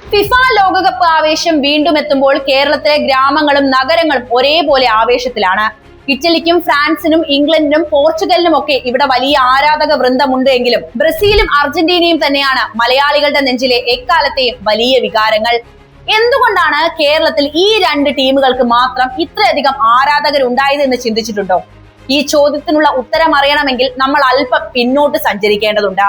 FIFA ലോകകപ്പ് ആവേശം വീണ്ടും എത്തുമ്പോൾ കേരളത്തിലെ ഗ്രാമങ്ങളും നഗരങ്ങളും ഒരേപോലെ ആവേശത്തിലാണ്. ഇറ്റലിക്കും ഫ്രാൻസിനും ഇംഗ്ലണ്ടിനും പോർച്ചുഗലിനും ഒക്കെ ഇവിടെ വലിയ ആരാധക വൃന്ദമുണ്ട് എങ്കിലും ബ്രസീലും അർജന്റീനയും തന്നെയാണ് മലയാളികളുടെ നെഞ്ചിലെ എക്കാലത്തെയും വലിയ വികാരങ്ങൾ. എന്തുകൊണ്ടാണ് കേരളത്തിൽ ഈ രണ്ട് ടീമുകൾക്ക് മാത്രം ഇത്രയധികം ആരാധകരുണ്ടായത് എന്ന് ചിന്തിച്ചിട്ടുണ്ടോ? ഈ ചോദ്യത്തിനുള്ള ഉത്തരം അറിയണമെങ്കിൽ നമ്മൾ അല്പം പിന്നോട്ട് സഞ്ചരിക്കേണ്ടതുണ്ട്.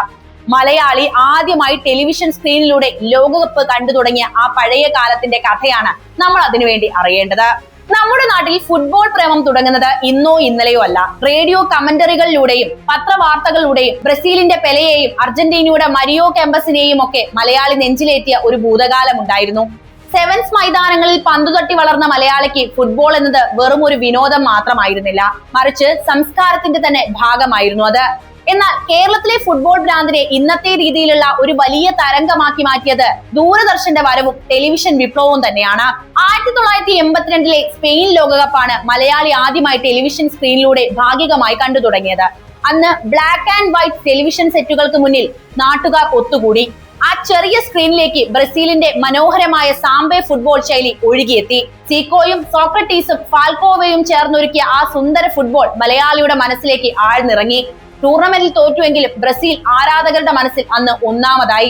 മലയാളി ആദ്യമായി ടെലിവിഷൻ സ്ക്രീനിലൂടെ ലോകകപ്പ് കണ്ടു തുടങ്ങിയ ആ പഴയ കാലത്തിന്റെ കഥയാണ് നമ്മൾ അതിനുവേണ്ടി അറിയേണ്ടത്. നമ്മുടെ നാട്ടിൽ ഫുട്ബോൾ പ്രേമം തുടങ്ങുന്നത് ഇന്നോ ഇന്നലെയോ അല്ല. റേഡിയോ കമന്ററികളിലൂടെയും പത്രവാർത്തകളിലൂടെയും ബ്രസീലിന്റെ പെലെയെയും അർജന്റീനയുടെ മരിയോ കെമ്പസിനെയും ഒക്കെ മലയാളി നെഞ്ചിലേറ്റിയ ഒരു ഭൂതകാലം ഉണ്ടായിരുന്നു. സെവൻസ് മൈതാനങ്ങളിൽ പന്തുതട്ടി വളർന്ന മലയാളിക്ക് ഫുട്ബോൾ എന്നത് വെറും ഒരു വിനോദം മാത്രമായിരുന്നില്ല, മറിച്ച് സംസ്കാരത്തിന്റെ തന്നെ ഭാഗമായിരുന്നു അത്. എന്നാൽ കേരളത്തിലെ ഫുട്ബോൾ ഭ്രാന്തിനെ ഇന്നത്തെ രീതിയിലുള്ള ഒരു വലിയ തരംഗമാക്കി മാറ്റിയത് ദൂരദർശന്റെ വരവും ടെലിവിഷൻ വിപ്ലവവും തന്നെയാണ്. 1982 സ്പെയിൻ ലോകകപ്പാണ് മലയാളി ആദ്യമായി ടെലിവിഷൻ സ്ക്രീനിലൂടെ ഭാഗികമായി കണ്ടു തുടങ്ങിയത്. അന്ന് ബ്ലാക്ക് ആൻഡ് വൈറ്റ് ടെലിവിഷൻ സെറ്റുകൾക്ക് മുന്നിൽ നാട്ടുകാർ ഒത്തുകൂടി. ആ ചെറിയ സ്ക്രീനിലേക്ക് ബ്രസീലിന്റെ മനോഹരമായ സാംബെ ഫുട്ബോൾ ശൈലി ഒഴുകിയെത്തി. സീക്കോയും സോക്രട്ടീസും ഫാൽക്കോവയും ചേർന്നൊരുക്കിയ ആ സുന്ദര ഫുട്ബോൾ മലയാളിയുടെ മനസ്സിലേക്ക് ആഴ്ന്നിറങ്ങി. ടൂർണമെന്റിൽ തോറ്റുവെങ്കിലും ബ്രസീൽ ആരാധകരുടെ മനസ്സിൽ അന്ന് ഒന്നാമതായി.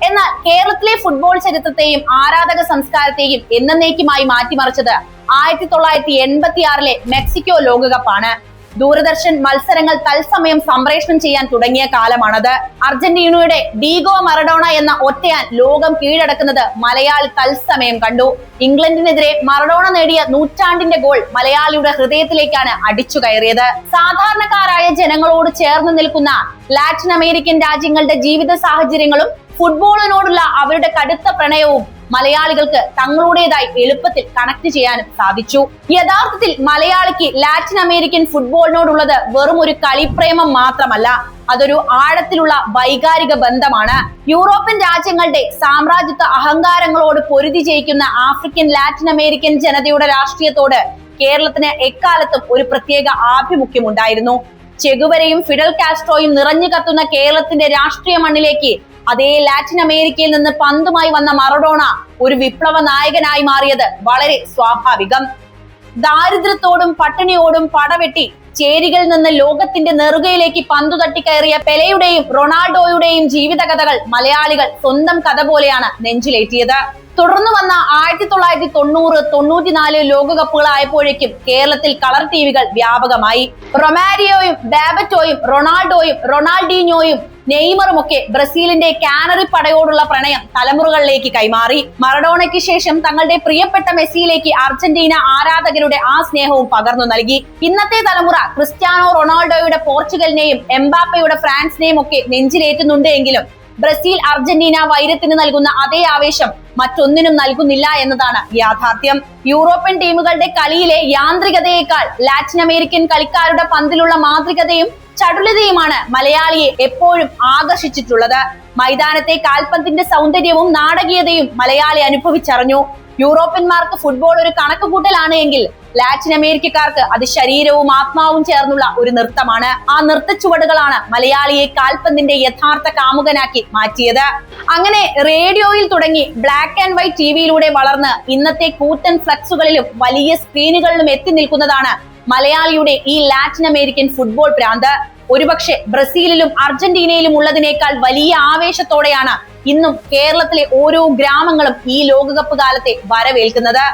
എന്നാൽ കേരളത്തിലെ ഫുട്ബോൾ ചരിത്രത്തെയും ആരാധക സംസ്കാരത്തെയും എന്നേക്കുമായി മാറ്റിമറിച്ചത് 1986 മെക്സിക്കോ ലോകകപ്പാണ്. ദൂരദർശൻ മത്സരങ്ങൾ തത്സമയം സംപ്രേഷണം ചെയ്യാൻ തുടങ്ങിയ കാലമാണത്. അർജന്റീനയുടെ ഡീഗോ മറഡോണ എന്ന ഒറ്റയാൻ ലോകം കീഴടക്കുന്നത് മലയാളി തത്സമയം കണ്ടു. ഇംഗ്ലണ്ടിനെതിരെ മറഡോണ നേടിയ നൂറ്റാണ്ടിന്റെ ഗോൾ മലയാളിയുടെ ഹൃദയത്തിലേക്കാണ് അടിച്ചു കയറിയത്. സാധാരണക്കാരായ ജനങ്ങളോട് ചേർന്ന് നിൽക്കുന്ന ലാറ്റിൻ അമേരിക്കൻ രാജ്യങ്ങളുടെ ജീവിത സാഹചര്യങ്ങളും ഫുട്ബോളിനോടുള്ള അവരുടെ കടുത്ത പ്രണയവും മലയാളികൾക്ക് തങ്ങളുടേതായി എളുപ്പത്തിൽ കണക്ട് ചെയ്യാനും സാധിച്ചു. യഥാർത്ഥത്തിൽ മലയാളിക്ക് ലാറ്റിൻ അമേരിക്കൻ ഫുട്ബോളിനോടുള്ളത് വെറും ഒരു കളിപ്രേമം മാത്രമല്ല, അതൊരു ആഴത്തിലുള്ള വൈകാരിക ബന്ധമാണ്. യൂറോപ്യൻ രാജ്യങ്ങളുടെ സാമ്രാജ്യത്വ അഹങ്കാരങ്ങളോട് പൊരുതി ജയിക്കുന്ന ആഫ്രിക്കൻ ലാറ്റിൻ അമേരിക്കൻ ജനതയുടെ രാഷ്ട്രീയത്തോട് കേരളത്തിന് എക്കാലത്തും ഒരു പ്രത്യേക ആഭിമുഖ്യമുണ്ടായിരുന്നു. ചെഗുവരയും ഫിഡൽ കാസ്ട്രോയും നിറഞ്ഞു കത്തുന്ന കേരളത്തിന്റെ രാഷ്ട്രീയ മണ്ണിലേക്ക് അതേ ലാറ്റിൻ അമേരിക്കയിൽ നിന്ന് പന്തുമായി വന്ന മറഡോണ ഒരു വിപ്ലവ നായകനായി മാറിയത് വളരെ സ്വാഭാവികം. ദാരിദ്ര്യത്തോടും പട്ടിണിയോടും പടവെട്ടി ചേരികളിൽ നിന്ന് ലോകത്തിന്റെ നെറുകയിലേക്ക് പന്തു തട്ടിക്കയറിയ പെലെയുടെയും റൊണാൾഡോയുടെയും ജീവിതകഥകൾ മലയാളികൾ സ്വന്തം കഥ പോലെയാണ് നെഞ്ചിലേറ്റിയത്. തുടർന്നു വന്ന 1990, 94 ലോകകപ്പുകളായപ്പോഴേക്കും കേരളത്തിൽ കളർ ടിവികൾ വ്യാപകമായി. റൊമാരിയോയും ബാബറ്റോയും റൊണാൾഡോയും റൊണാൾഡീഞ്ഞോയും നെയ്മറും ഒക്കെ ബ്രസീലിന്റെ കാനറി പടയോടുള്ള പ്രണയം തലമുറകളിലേക്ക് കൈമാറി. മറഡോണയ്ക്ക് ശേഷം തങ്ങളുടെ പ്രിയപ്പെട്ട മെസ്സിയിലേക്ക് അർജന്റീന ആരാധകരുടെ ആ സ്നേഹവും പകർന്നു നൽകി. ഇന്നത്തെ തലമുറ ക്രിസ്ത്യാനോ റൊണാൾഡോയുടെ പോർച്ചുഗലിനെയും എംബാപ്പയുടെ ഫ്രാൻസിനെയും ഒക്കെ നെഞ്ചിലേറ്റുന്നുണ്ട് എങ്കിലും ബ്രസീൽ അർജന്റീന വൈരത്തിന് നൽകുന്ന അതേ ആവേശം മറ്റൊന്നിനും നൽകുന്നില്ല എന്നതാണ് യാഥാർത്ഥ്യം. യൂറോപ്യൻ ടീമുകളുടെ കളിയിലെ യാന്ത്രികതയേക്കാൾ ലാറ്റിൻ അമേരിക്കൻ കളിക്കാരുടെ പന്തിലുള്ള മാന്ത്രികതയും ചടുലതയുമാണ് മലയാളിയെ എപ്പോഴും ആകർഷിച്ചിട്ടുള്ളത്. മൈതാനത്തെ കാൽപന്തിന്റെ സൗന്ദര്യവും നാടകീയതയും മലയാളി അനുഭവിച്ചറിഞ്ഞു. യൂറോപ്യന്മാർക്ക് ഫുട്ബോൾ ഒരു കണക്കുകൂട്ടലാണ് എങ്കിൽ ലാറ്റിൻ അമേരിക്കക്കാർക്ക് അത് ശരീരവും ആത്മാവും ചേർന്നുള്ള ഒരു നൃത്തമാണ്. ആ നൃത്ത ചുവടുകളാണ് മലയാളിയെ കാൽപന്തിന്റെ യഥാർത്ഥ കാമുകനാക്കി മാറ്റിയത്. അങ്ങനെ റേഡിയോയിൽ തുടങ്ങി ബ്ലാക്ക് ആൻഡ് വൈറ്റ് ടിവിയിലൂടെ വളർന്ന് ഇന്നത്തെ കൂറ്റൻ ഫ്ലക്സുകളിലും വലിയ സ്ക്രീനുകളിലും എത്തി നിൽക്കുന്നതാണ് മലയാളിയുടെ ഈ ലാറ്റിൻ അമേരിക്കൻ ഫുട്ബോൾ ഭ്രാന്ത്. ഒരുപക്ഷെ ബ്രസീലിലും അർജന്റീനയിലും ഉള്ളതിനേക്കാൾ വലിയ ആവേശത്തോടെയാണ് ഇന്നും കേരളത്തിലെ ഓരോ ഗ്രാമങ്ങളും ഈ ലോകകപ്പ് കാലത്തെ വരവേൽക്കുന്നത്.